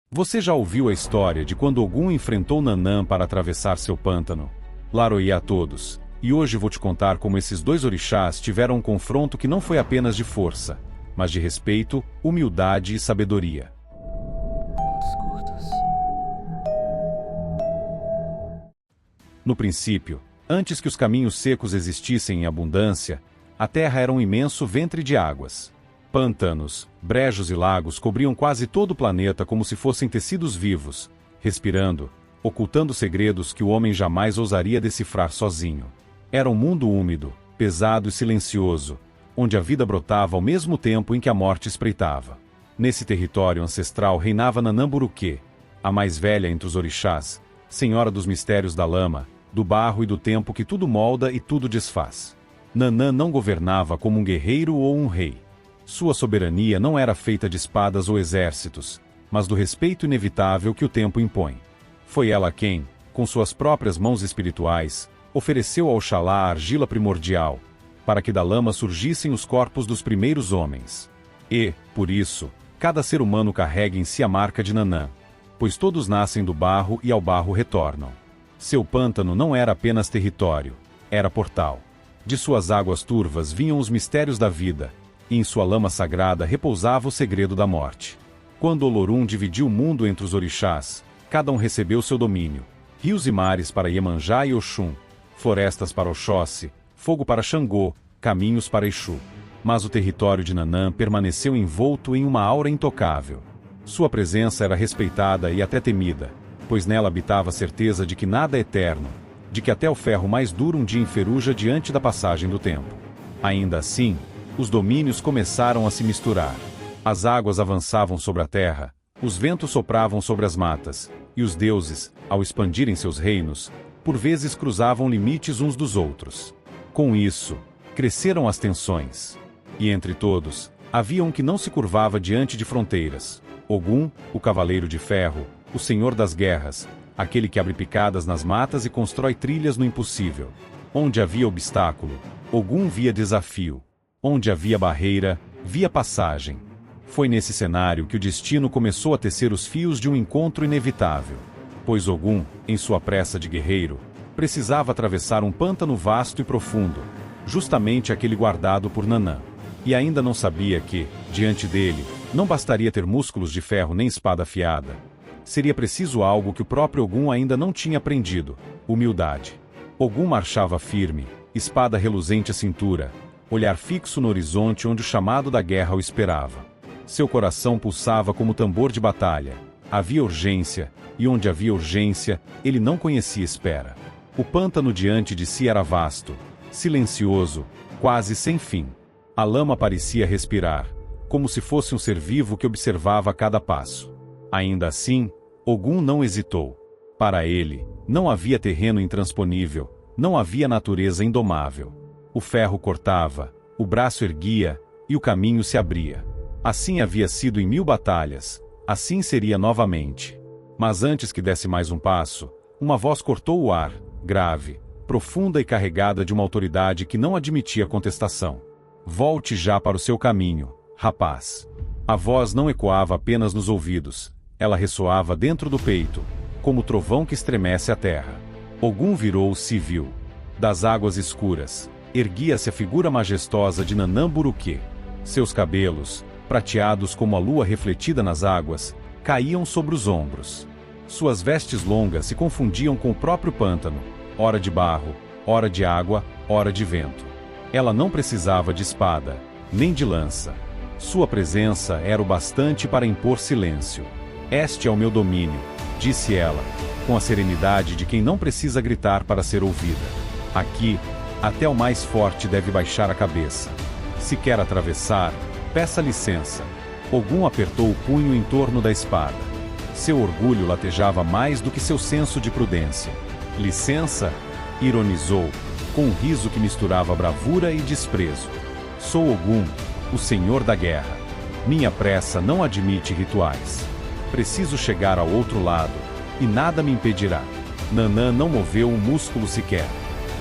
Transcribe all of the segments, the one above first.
Você já ouviu a história de quando Ogum enfrentou Nanã para atravessar seu pântano? Laroie a todos, e hoje vou te contar como esses dois orixás tiveram um confronto que não foi apenas de força, mas de respeito, humildade e sabedoria. No princípio, antes que os caminhos secos existissem em abundância, a terra era um imenso ventre de águas. Pântanos, brejos e lagos cobriam quase todo o planeta como se fossem tecidos vivos, respirando, ocultando segredos que o homem jamais ousaria decifrar sozinho. Era um mundo úmido, pesado e silencioso, onde a vida brotava ao mesmo tempo em que a morte espreitava. Nesse território ancestral reinava Nanã-Buruque, a mais velha entre os orixás, senhora dos mistérios da lama, do barro e do tempo que tudo molda e tudo desfaz. Nanã não governava como um guerreiro ou um rei. Sua soberania não era feita de espadas ou exércitos, mas do respeito inevitável que o tempo impõe. Foi ela quem, com suas próprias mãos espirituais, ofereceu a Oxalá a argila primordial, para que da lama surgissem os corpos dos primeiros homens. E, por isso, cada ser humano carrega em si a marca de Nanã, pois todos nascem do barro e ao barro retornam. Seu pântano não era apenas território, era portal. De suas águas turvas vinham os mistérios da vida, e em sua lama sagrada repousava o segredo da morte. Quando Olorum dividiu o mundo entre os orixás, cada um recebeu seu domínio. Rios e mares para Iemanjá e Oxum, florestas para Oxóssi, fogo para Xangô, caminhos para Exu. Mas o território de Nanã permaneceu envolto em uma aura intocável. Sua presença era respeitada e até temida, pois nela habitava a certeza de que nada é eterno, de que até o ferro mais duro um dia enferruja diante da passagem do tempo. Ainda assim, os domínios começaram a se misturar. As águas avançavam sobre a terra, os ventos sopravam sobre as matas, e os deuses, ao expandirem seus reinos, por vezes cruzavam limites uns dos outros. Com isso, cresceram as tensões. E entre todos, havia um que não se curvava diante de fronteiras. Ogum, o Cavaleiro de Ferro, o Senhor das Guerras, aquele que abre picadas nas matas e constrói trilhas no impossível. Onde havia obstáculo, Ogum via desafio. Onde havia barreira, via passagem. Foi nesse cenário que o destino começou a tecer os fios de um encontro inevitável. Pois Ogum, em sua pressa de guerreiro, precisava atravessar um pântano vasto e profundo, justamente aquele guardado por Nanã. E ainda não sabia que, diante dele, não bastaria ter músculos de ferro nem espada afiada. Seria preciso algo que o próprio Ogum ainda não tinha aprendido: humildade. Ogum marchava firme, espada reluzente à cintura, olhar fixo no horizonte onde o chamado da guerra o esperava. Seu coração pulsava como tambor de batalha. Havia urgência, e onde havia urgência, ele não conhecia espera. O pântano diante de si era vasto, silencioso, quase sem fim. A lama parecia respirar, como se fosse um ser vivo que observava a cada passo. Ainda assim, Ogum não hesitou. Para ele, não havia terreno intransponível, não havia natureza indomável. O ferro cortava, o braço erguia, e o caminho se abria. Assim havia sido em 1000 batalhas, assim seria novamente. Mas antes que desse mais um passo, uma voz cortou o ar, grave, profunda e carregada de uma autoridade que não admitia contestação. Volte já para o seu caminho, rapaz. A voz não ecoava apenas nos ouvidos, ela ressoava dentro do peito, como o trovão que estremece a terra. Ogum virou-se e viu. Das águas escuras, erguia-se a figura majestosa de Nanã-Buruque. Seus cabelos, prateados como a lua refletida nas águas, caíam sobre os ombros. Suas vestes longas se confundiam com o próprio pântano, ora de barro, ora de água, ora de vento. Ela não precisava de espada, nem de lança. Sua presença era o bastante para impor silêncio. Este é o meu domínio, disse ela, com a serenidade de quem não precisa gritar para ser ouvida. Aqui, até o mais forte deve baixar a cabeça. Se quer atravessar, peça licença. Ogum apertou o punho em torno da espada. Seu orgulho latejava mais do que seu senso de prudência. Licença? Ironizou, com um riso que misturava bravura e desprezo. Sou Ogum, o Senhor da Guerra. Minha pressa não admite rituais. Preciso chegar ao outro lado, e nada me impedirá. Nanã não moveu um músculo sequer.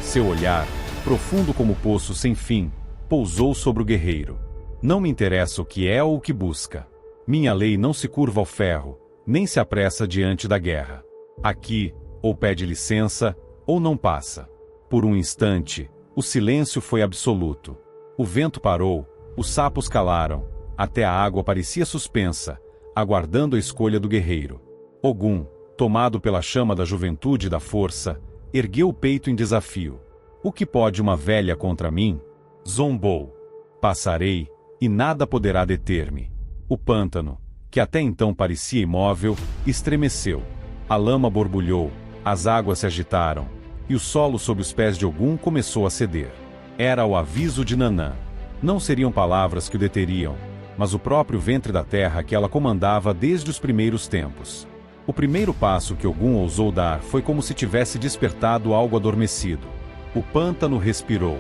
Seu olhar, profundo como poço sem fim, pousou sobre o guerreiro. Não me interessa o que é ou o que busca. Minha lei não se curva ao ferro, nem se apressa diante da guerra. Aqui, ou pede licença, ou não passa. Por um instante, o silêncio foi absoluto. O vento parou, os sapos calaram, até a água parecia suspensa, aguardando a escolha do guerreiro. Ogum, tomado pela chama da juventude e da força, ergueu o peito em desafio. O que pode uma velha contra mim? Zombou. Passarei, e nada poderá deter-me. O pântano, que até então parecia imóvel, estremeceu. A lama borbulhou, as águas se agitaram, e o solo sob os pés de Ogum começou a ceder. Era o aviso de Nanã. Não seriam palavras que o deteriam, mas o próprio ventre da terra que ela comandava desde os primeiros tempos. O primeiro passo que Ogum ousou dar foi como se tivesse despertado algo adormecido. O pântano respirou.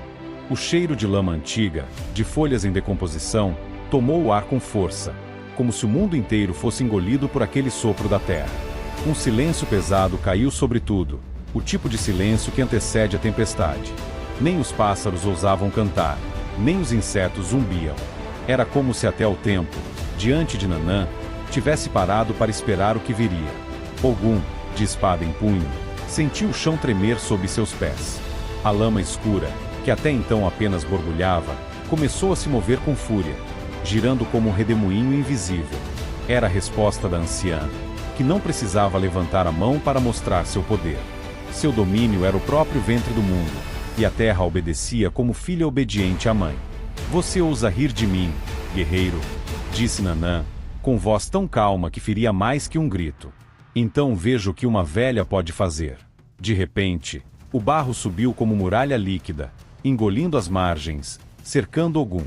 O cheiro de lama antiga, de folhas em decomposição, tomou o ar com força, como se o mundo inteiro fosse engolido por aquele sopro da terra. Um silêncio pesado caiu sobre tudo, o tipo de silêncio que antecede a tempestade. Nem os pássaros ousavam cantar, nem os insetos zumbiam. Era como se até o tempo, diante de Nanã, tivesse parado para esperar o que viria. Ogum, de espada em punho, sentiu o chão tremer sob seus pés. A lama escura, que até então apenas borbulhava, começou a se mover com fúria, girando como um redemoinho invisível. Era a resposta da anciã, que não precisava levantar a mão para mostrar seu poder. Seu domínio era o próprio ventre do mundo, e a terra obedecia como filha obediente à mãe. Você ousa rir de mim, guerreiro, disse Nanã, com voz tão calma que feria mais que um grito. Então vejo o que uma velha pode fazer. De repente, o barro subiu como muralha líquida, engolindo as margens, cercando Ogum.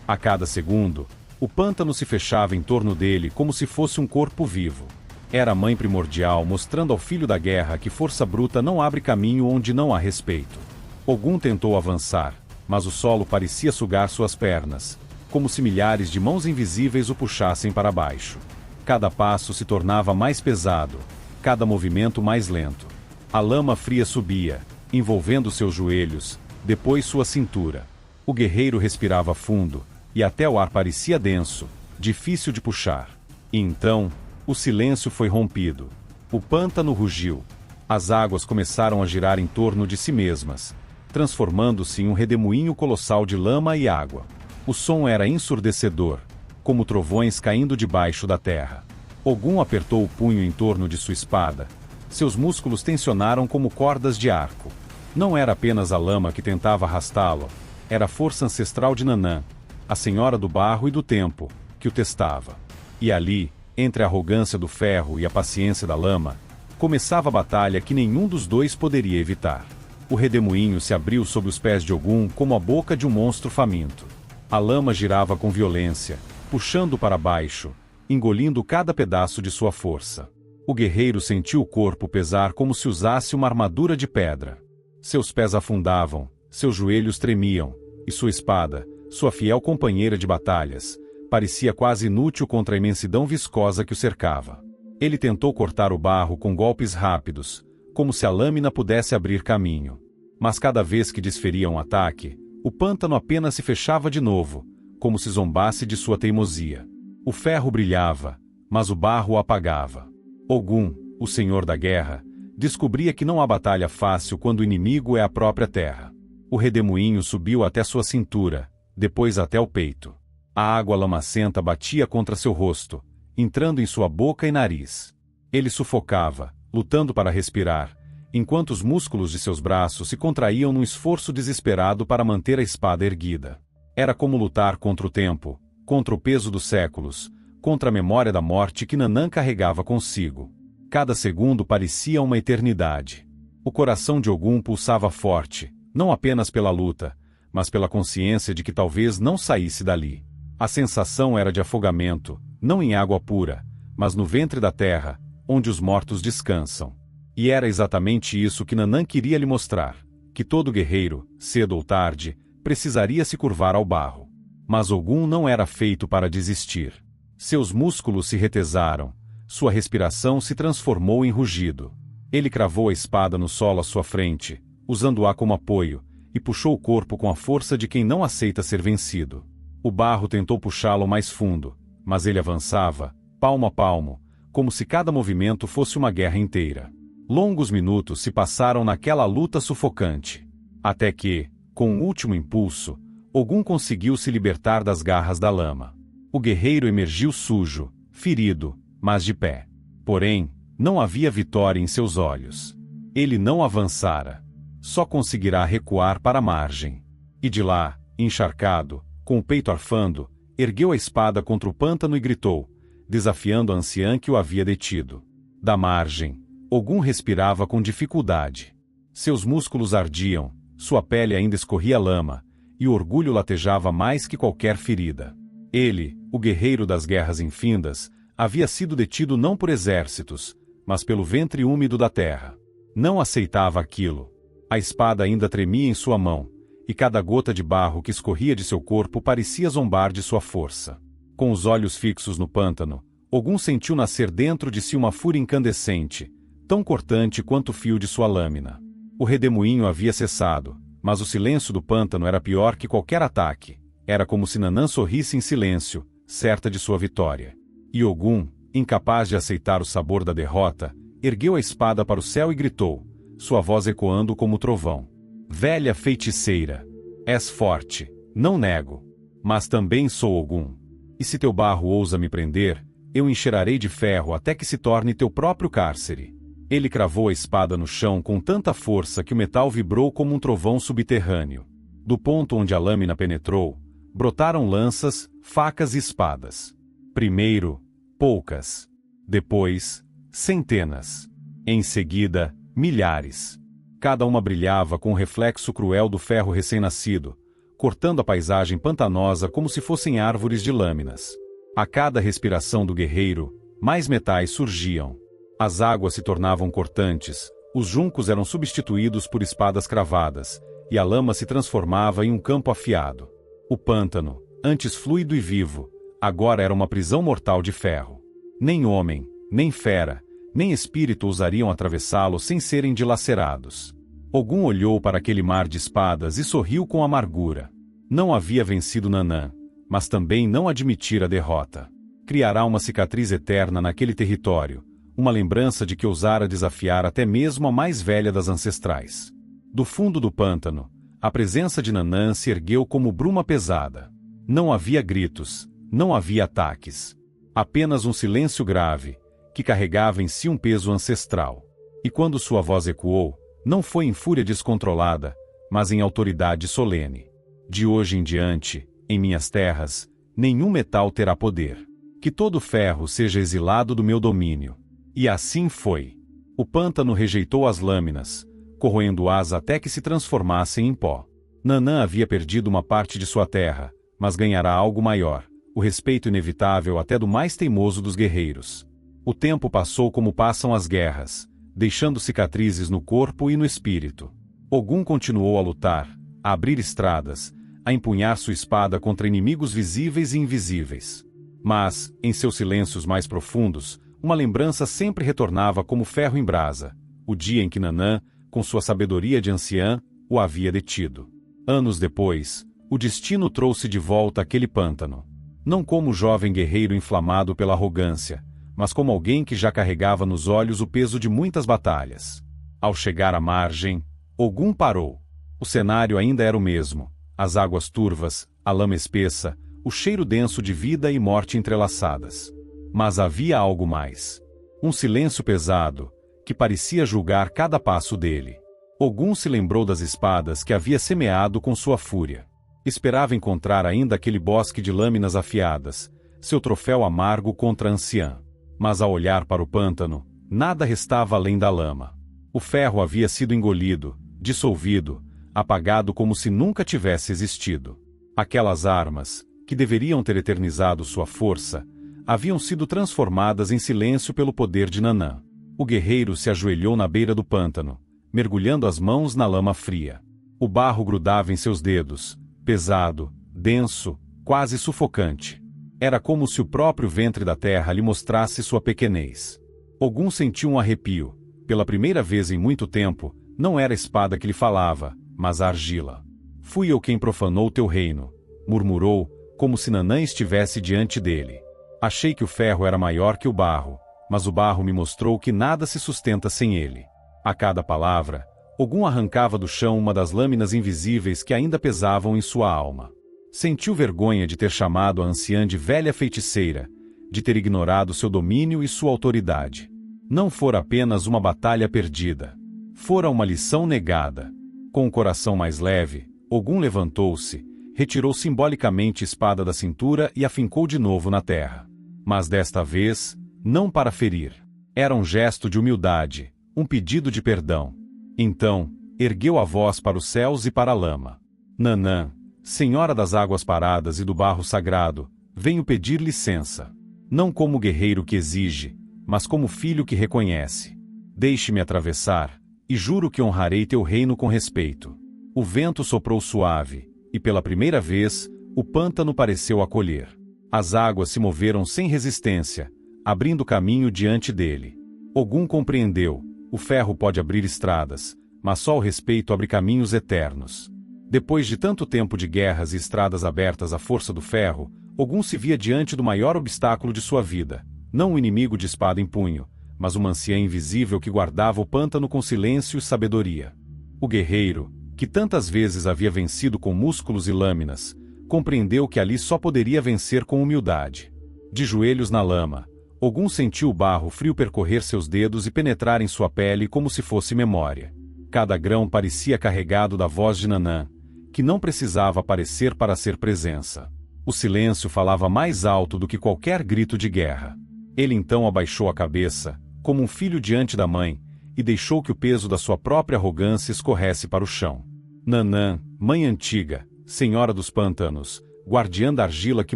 A cada segundo, o pântano se fechava em torno dele como se fosse um corpo vivo. Era a mãe primordial mostrando ao filho da guerra que força bruta não abre caminho onde não há respeito. Ogum tentou avançar, mas o solo parecia sugar suas pernas, como se milhares de mãos invisíveis o puxassem para baixo. Cada passo se tornava mais pesado, cada movimento mais lento. A lama fria subia, envolvendo seus joelhos, depois sua cintura. O guerreiro respirava fundo, e até o ar parecia denso, difícil de puxar. E então, o silêncio foi rompido. O pântano rugiu. As águas começaram a girar em torno de si mesmas, transformando-se em um redemoinho colossal de lama e água. O som era ensurdecedor, como trovões caindo debaixo da terra. Ogum apertou o punho em torno de sua espada. Seus músculos tensionaram como cordas de arco. Não era apenas a lama que tentava arrastá-lo, era a força ancestral de Nanã, a senhora do barro e do tempo, que o testava. E ali, entre a arrogância do ferro e a paciência da lama, começava a batalha que nenhum dos dois poderia evitar. O redemoinho se abriu sob os pés de Ogum como a boca de um monstro faminto. A lama girava com violência, puxando para baixo, engolindo cada pedaço de sua força. O guerreiro sentiu o corpo pesar como se usasse uma armadura de pedra. Seus pés afundavam, seus joelhos tremiam, e sua espada, sua fiel companheira de batalhas, parecia quase inútil contra a imensidão viscosa que o cercava. Ele tentou cortar o barro com golpes rápidos, como se a lâmina pudesse abrir caminho. Mas cada vez que desferia um ataque, o pântano apenas se fechava de novo, como se zombasse de sua teimosia. O ferro brilhava, mas o barro o apagava. Ogum, o senhor da guerra, descobria que não há batalha fácil quando o inimigo é a própria terra. O redemoinho subiu até sua cintura, depois até o peito. A água lamacenta batia contra seu rosto, entrando em sua boca e nariz. Ele sufocava, lutando para respirar, enquanto os músculos de seus braços se contraíam num esforço desesperado para manter a espada erguida. Era como lutar contra o tempo, contra o peso dos séculos, contra a memória da morte que Nanã carregava consigo. Cada segundo parecia uma eternidade. O coração de Ogum pulsava forte, não apenas pela luta, mas pela consciência de que talvez não saísse dali. A sensação era de afogamento, não em água pura, mas no ventre da terra, onde os mortos descansam. E era exatamente isso que Nanã queria lhe mostrar, que todo guerreiro, cedo ou tarde, precisaria se curvar ao barro. Mas Ogum não era feito para desistir. Seus músculos se retesaram, sua respiração se transformou em rugido. Ele cravou a espada no solo à sua frente, usando-a como apoio, e puxou o corpo com a força de quem não aceita ser vencido. O barro tentou puxá-lo mais fundo, mas ele avançava, palmo a palmo, como se cada movimento fosse uma guerra inteira. Longos minutos se passaram naquela luta sufocante. Até que, com um último impulso, Ogum conseguiu se libertar das garras da lama. O guerreiro emergiu sujo, ferido, mas de pé. Porém, não havia vitória em seus olhos. Ele não avançara. Só conseguirá recuar para a margem. E de lá, encharcado, com o peito arfando, ergueu a espada contra o pântano e gritou, desafiando a anciã que o havia detido. Da margem, Ogum respirava com dificuldade. Seus músculos ardiam, sua pele ainda escorria lama, e o orgulho latejava mais que qualquer ferida. Ele, o guerreiro das guerras infindas, havia sido detido não por exércitos, mas pelo ventre úmido da terra. Não aceitava aquilo. A espada ainda tremia em sua mão, e cada gota de barro que escorria de seu corpo parecia zombar de sua força. Com os olhos fixos no pântano, Ogum sentiu nascer dentro de si uma fúria incandescente, tão cortante quanto o fio de sua lâmina. O redemoinho havia cessado, mas o silêncio do pântano era pior que qualquer ataque. Era como se Nanã sorrisse em silêncio, certa de sua vitória. E Ogum, incapaz de aceitar o sabor da derrota, ergueu a espada para o céu e gritou, sua voz ecoando como trovão. Velha feiticeira, és forte, não nego. Mas também sou Ogum. E se teu barro ousa me prender, eu encherarei de ferro até que se torne teu próprio cárcere. Ele cravou a espada no chão com tanta força que o metal vibrou como um trovão subterrâneo. Do ponto onde a lâmina penetrou, brotaram lanças, facas e espadas. Primeiro, poucas. Depois, centenas. Em seguida, milhares. Cada uma brilhava com o reflexo cruel do ferro recém-nascido, cortando a paisagem pantanosa como se fossem árvores de lâminas. A cada respiração do guerreiro, mais metais surgiam. As águas se tornavam cortantes, os juncos eram substituídos por espadas cravadas, e a lama se transformava em um campo afiado. O pântano, antes fluido e vivo, agora era uma prisão mortal de ferro. Nem homem, nem fera, nem espírito ousariam atravessá-lo sem serem dilacerados. Ogum olhou para aquele mar de espadas e sorriu com amargura. Não havia vencido Nanã, mas também não admitira a derrota. Criará uma cicatriz eterna naquele território, uma lembrança de que ousara desafiar até mesmo a mais velha das ancestrais. Do fundo do pântano, a presença de Nanã se ergueu como bruma pesada. Não havia gritos, não havia ataques. Apenas um silêncio grave, que carregava em si um peso ancestral. E quando sua voz ecoou, não foi em fúria descontrolada, mas em autoridade solene. De hoje em diante, em minhas terras, nenhum metal terá poder. Que todo ferro seja exilado do meu domínio. E assim foi. O pântano rejeitou as lâminas, corroendo-as até que se transformassem em pó. Nanã havia perdido uma parte de sua terra, mas ganhará algo maior, o respeito inevitável até do mais teimoso dos guerreiros. O tempo passou como passam as guerras, deixando cicatrizes no corpo e no espírito. Ogum continuou a lutar, a abrir estradas, a empunhar sua espada contra inimigos visíveis e invisíveis. Mas, em seus silêncios mais profundos, uma lembrança sempre retornava como ferro em brasa, o dia em que Nanã, com sua sabedoria de anciã, o havia detido. Anos depois, o destino trouxe de volta aquele pântano. Não como jovem guerreiro inflamado pela arrogância, mas como alguém que já carregava nos olhos o peso de muitas batalhas. Ao chegar à margem, Ogum parou. O cenário ainda era o mesmo, as águas turvas, a lama espessa, o cheiro denso de vida e morte entrelaçadas. Mas havia algo mais. Um silêncio pesado, que parecia julgar cada passo dele. Ogum se lembrou das espadas que havia semeado com sua fúria. Esperava encontrar ainda aquele bosque de lâminas afiadas, seu troféu amargo contra a anciã. Mas ao olhar para o pântano, nada restava além da lama. O ferro havia sido engolido, dissolvido, apagado como se nunca tivesse existido. Aquelas armas, que deveriam ter eternizado sua força, haviam sido transformadas em silêncio pelo poder de Nanã. O guerreiro se ajoelhou na beira do pântano, mergulhando as mãos na lama fria. O barro grudava em seus dedos, pesado, denso, quase sufocante. Era como se o próprio ventre da terra lhe mostrasse sua pequenez. Ogum sentiu um arrepio. Pela primeira vez em muito tempo, não era a espada que lhe falava, mas a argila. Fui eu quem profanou teu reino, murmurou, como se Nanã estivesse diante dele. Achei que o ferro era maior que o barro, mas o barro me mostrou que nada se sustenta sem ele. A cada palavra, Ogum arrancava do chão uma das lâminas invisíveis que ainda pesavam em sua alma. Sentiu vergonha de ter chamado a anciã de velha feiticeira, de ter ignorado seu domínio e sua autoridade. Não fora apenas uma batalha perdida. Fora uma lição negada. Com o coração mais leve, Ogum levantou-se, retirou simbolicamente a espada da cintura e a fincou de novo na terra. Mas desta vez, não para ferir. Era um gesto de humildade, um pedido de perdão. Então, ergueu a voz para os céus e para a lama. Nanã, senhora das águas paradas e do barro sagrado, venho pedir licença. Não como guerreiro que exige, mas como filho que reconhece. Deixe-me atravessar, e juro que honrarei teu reino com respeito. O vento soprou suave, e pela primeira vez, o pântano pareceu acolher. As águas se moveram sem resistência, abrindo caminho diante dele. Ogum compreendeu, o ferro pode abrir estradas, mas só o respeito abre caminhos eternos. Depois de tanto tempo de guerras e estradas abertas à força do ferro, Ogum se via diante do maior obstáculo de sua vida, não um inimigo de espada em punho, mas uma anciã invisível que guardava o pântano com silêncio e sabedoria. O guerreiro, que tantas vezes havia vencido com músculos e lâminas, compreendeu que ali só poderia vencer com humildade. De joelhos na lama, Ogum sentiu o barro frio percorrer seus dedos e penetrar em sua pele como se fosse memória. Cada grão parecia carregado da voz de Nanã, que não precisava aparecer para ser presença. O silêncio falava mais alto do que qualquer grito de guerra. Ele então abaixou a cabeça, como um filho diante da mãe, e deixou que o peso da sua própria arrogância escorresse para o chão. Nanã, mãe antiga, senhora dos pântanos, guardiã da argila que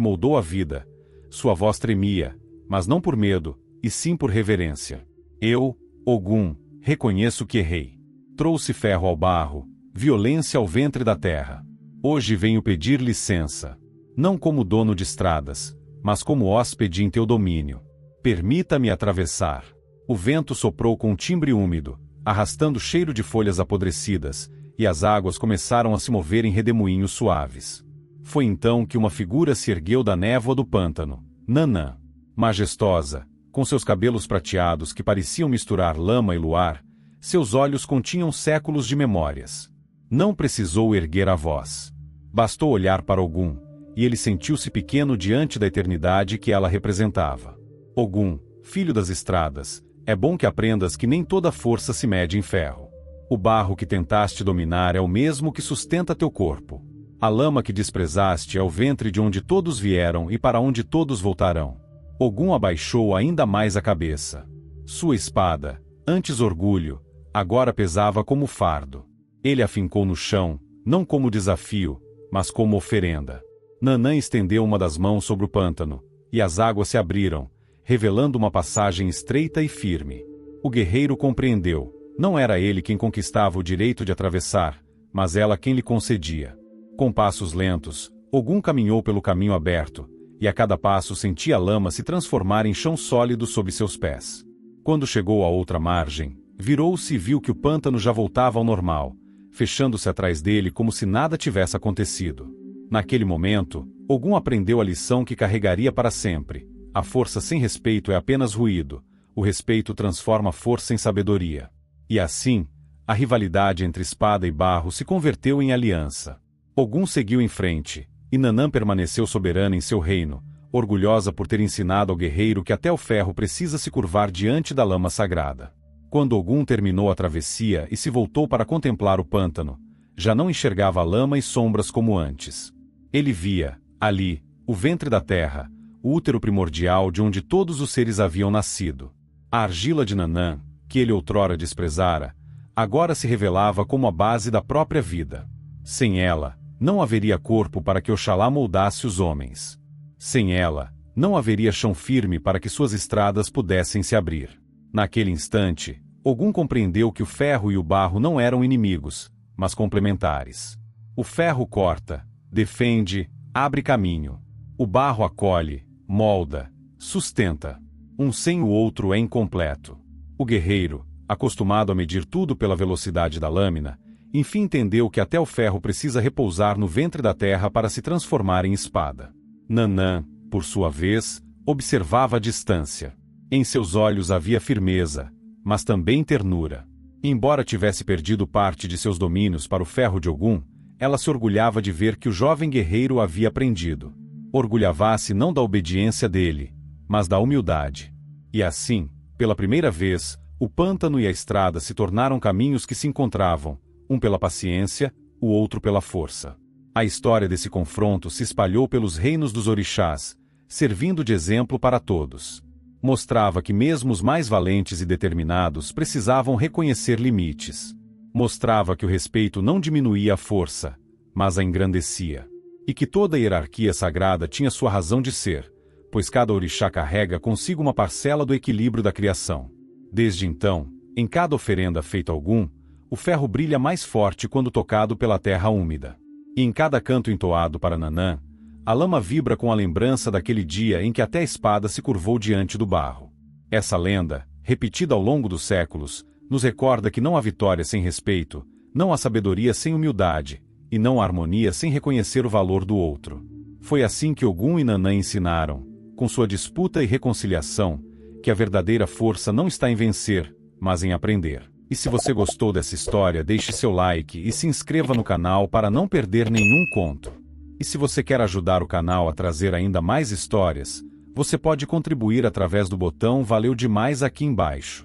moldou a vida. Sua voz tremia, mas não por medo, e sim por reverência. Eu, Ogum, reconheço que errei. Trouxe ferro ao barro, violência ao ventre da terra. Hoje venho pedir licença. Não como dono de estradas, mas como hóspede em teu domínio. Permita-me atravessar. O vento soprou com um timbre úmido, arrastando cheiro de folhas apodrecidas, e as águas começaram a se mover em redemoinhos suaves. Foi então que uma figura se ergueu da névoa do pântano, Nanã. Majestosa, com seus cabelos prateados que pareciam misturar lama e luar, seus olhos continham séculos de memórias. Não precisou erguer a voz. Bastou olhar para Ogum, e ele sentiu-se pequeno diante da eternidade que ela representava. Ogum, filho das estradas, é bom que aprendas que nem toda força se mede em ferro. O barro que tentaste dominar é o mesmo que sustenta teu corpo. A lama que desprezaste é o ventre de onde todos vieram e para onde todos voltarão. Ogum abaixou ainda mais a cabeça. Sua espada, antes orgulho, agora pesava como fardo. Ele a fincou no chão, não como desafio, mas como oferenda. Nanã estendeu uma das mãos sobre o pântano, e as águas se abriram, revelando uma passagem estreita e firme. O guerreiro compreendeu, não era ele quem conquistava o direito de atravessar, mas ela quem lhe concedia. Com passos lentos, Ogum caminhou pelo caminho aberto, e a cada passo sentia a lama se transformar em chão sólido sob seus pés. Quando chegou à outra margem, virou-se e viu que o pântano já voltava ao normal, fechando-se atrás dele como se nada tivesse acontecido. Naquele momento, Ogum aprendeu a lição que carregaria para sempre. A força sem respeito é apenas ruído, o respeito transforma força em sabedoria. E assim, a rivalidade entre espada e barro se converteu em aliança. Ogum seguiu em frente, e Nanã permaneceu soberana em seu reino, orgulhosa por ter ensinado ao guerreiro que até o ferro precisa se curvar diante da lama sagrada. Quando Ogum terminou a travessia e se voltou para contemplar o pântano, já não enxergava lama e sombras como antes. Ele via, ali, o ventre da terra, o útero primordial de onde todos os seres haviam nascido. A argila de Nanã, que ele outrora desprezara, agora se revelava como a base da própria vida. Sem ela, não haveria corpo para que Oxalá moldasse os homens. Sem ela, não haveria chão firme para que suas estradas pudessem se abrir. Naquele instante, Ogum compreendeu que o ferro e o barro não eram inimigos, mas complementares. O ferro corta, defende, abre caminho. O barro acolhe, molda, sustenta. Um sem o outro é incompleto. O guerreiro, acostumado a medir tudo pela velocidade da lâmina, enfim entendeu que até o ferro precisa repousar no ventre da terra para se transformar em espada. Nanã, por sua vez, observava a distância. Em seus olhos havia firmeza, mas também ternura. Embora tivesse perdido parte de seus domínios para o ferro de Ogum, ela se orgulhava de ver que o jovem guerreiro havia aprendido. Orgulhava-se não da obediência dele, mas da humildade. E assim, pela primeira vez, o pântano e a estrada se tornaram caminhos que se encontravam, um pela paciência, o outro pela força. A história desse confronto se espalhou pelos reinos dos orixás, servindo de exemplo para todos. Mostrava que mesmo os mais valentes e determinados precisavam reconhecer limites. Mostrava que o respeito não diminuía a força, mas a engrandecia. E que toda hierarquia sagrada tinha sua razão de ser, pois cada orixá carrega consigo uma parcela do equilíbrio da criação. Desde então, em cada oferenda feita a Ogum, o ferro brilha mais forte quando tocado pela terra úmida. E em cada canto entoado para Nanã, a lama vibra com a lembrança daquele dia em que até a espada se curvou diante do barro. Essa lenda, repetida ao longo dos séculos, nos recorda que não há vitória sem respeito, não há sabedoria sem humildade, e não há harmonia sem reconhecer o valor do outro. Foi assim que Ogum e Nanã ensinaram, com sua disputa e reconciliação, que a verdadeira força não está em vencer, mas em aprender. E se você gostou dessa história, deixe seu like e se inscreva no canal para não perder nenhum conto. E se você quer ajudar o canal a trazer ainda mais histórias, você pode contribuir através do botão Valeu Demais aqui embaixo.